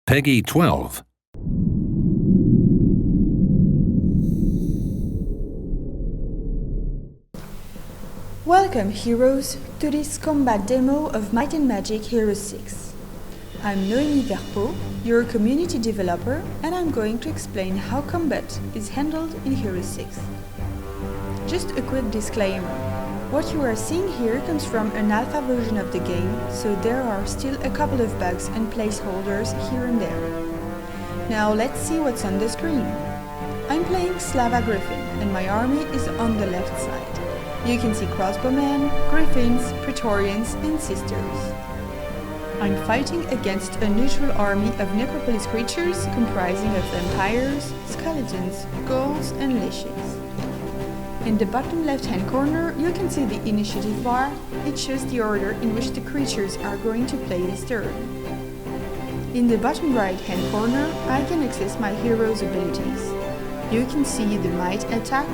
Peggy 12. Welcome, heroes, to this combat demo of Might&Magic Hero 6. I'm Noémie Verpeau, your community developer, and I'm going to explain how combat is handled in Hero 6. Just a quick disclaimer. What you are seeing here comes from an alpha version of the game, so there are still a couple of bugs and placeholders here and there. Now let's see what's on the screen. I'm playing Slava Griffin, and my army is on the left side. You can see crossbowmen, griffins, praetorians, and sisters. I'm fighting against a neutral army of Necropolis creatures comprising of vampires, skeletons, ghouls, and liches. In the bottom left-hand corner, you can see the initiative bar. It shows the order in which the creatures are going to play this turn. In the bottom right-hand corner, I can access my hero's abilities. You can see the Might attack,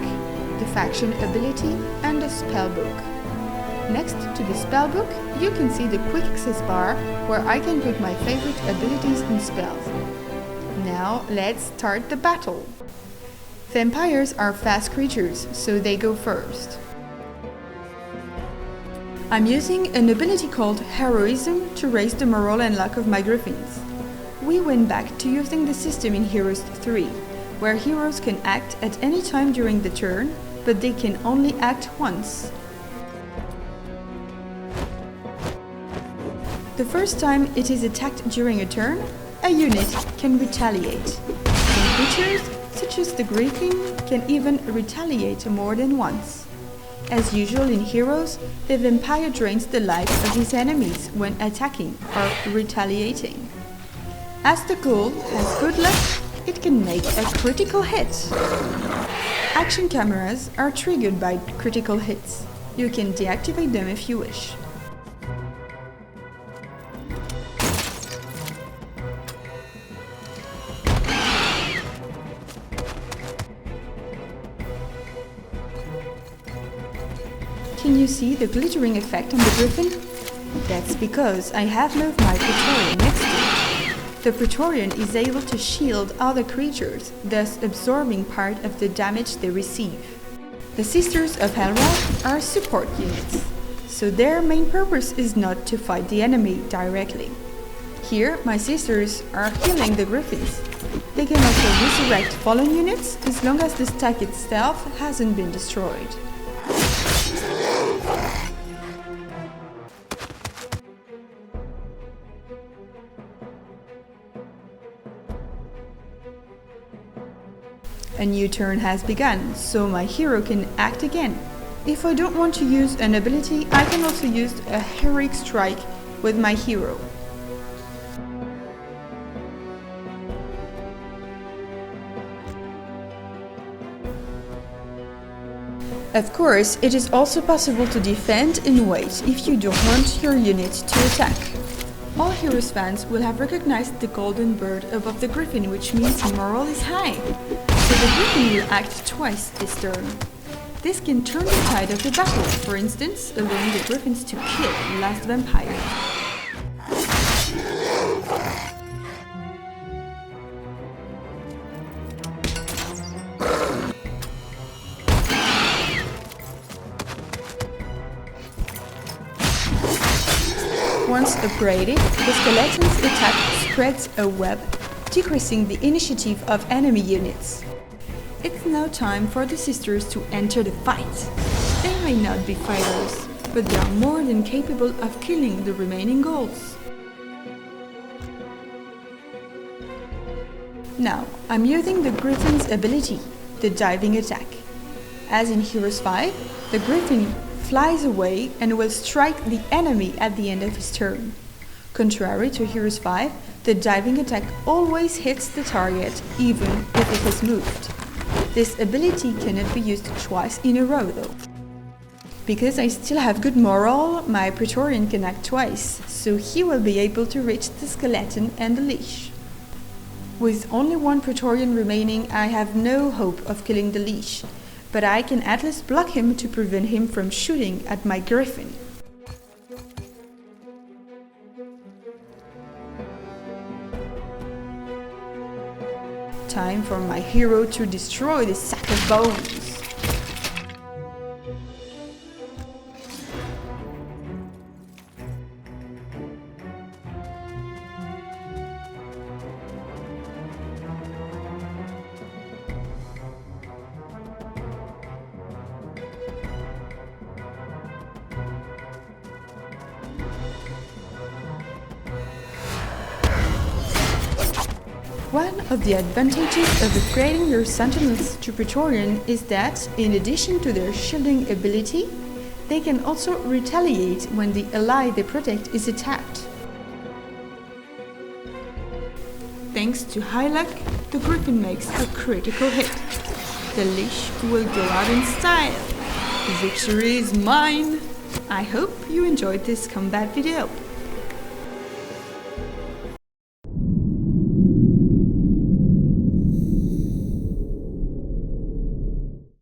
the faction ability, and the spellbook. Next to the spellbook, you can see the quick access bar, where I can put my favorite abilities and spells. Now let's start the battle! Vampires are fast creatures, so they go first. I'm using an ability called Heroism to raise the morale and luck of my griffins. We went back to using the system in Heroes 3, where heroes can act at any time during the turn, but they can only act once. The first time it is attacked during a turn, a unit can retaliate. Some creatures, such as the Griffin, can even retaliate more than once. As usual in Heroes, the vampire drains the life of his enemies when attacking or retaliating. As the ghoul has good luck, it can make a critical hit. Action cameras are triggered by critical hits. You can deactivate them if you wish. Can you see the glittering effect on the Griffin? That's because I have moved my Praetorian next to it. The Praetorian is able to shield other creatures, thus absorbing part of the damage they receive. The Sisters of Hellwrath are support units, so their main purpose is not to fight the enemy directly. Here, my sisters are healing the Griffins. They can also resurrect fallen units as long as the stack itself hasn't been destroyed. A new turn has begun, so my hero can act again. If I don't want to use an ability, I can also use a heroic strike with my hero. Of course, it is also possible to defend and wait if you don't want your unit to attack. All Heroes fans will have recognized the golden bird above the Griffin, which means morale is high. So the Griffin will act twice this turn. This can turn the tide of the battle, for instance, allowing the Griffins to kill the last vampire. Once upgraded, the skeleton's attack spreads a web, decreasing the initiative of enemy units. It's now time for the sisters to enter the fight. They may not be fighters, but they are more than capable of killing the remaining ghouls. Now, I'm using the Griffin's ability, the diving attack. As in Heroes 5, the Griffin flies away and will strike the enemy at the end of his turn. Contrary to Heroes 5, the diving attack always hits the target, even if it has moved. This ability cannot be used twice in a row though. Because I still have good morale, my Praetorian can act twice, so he will be able to reach the skeleton and the leash. With only one Praetorian remaining, I have no hope of killing the leash, but I can at least block him to prevent him from shooting at my Griffin. time for my hero to destroy the sack of bones. One of the advantages of upgrading your sentinels to Praetorian is that, in addition to their shielding ability, they can also retaliate when the ally they protect is attacked. Thanks to high luck, the Griffin makes a critical hit. The leash will go out in style. Victory is mine! I hope you enjoyed this combat video.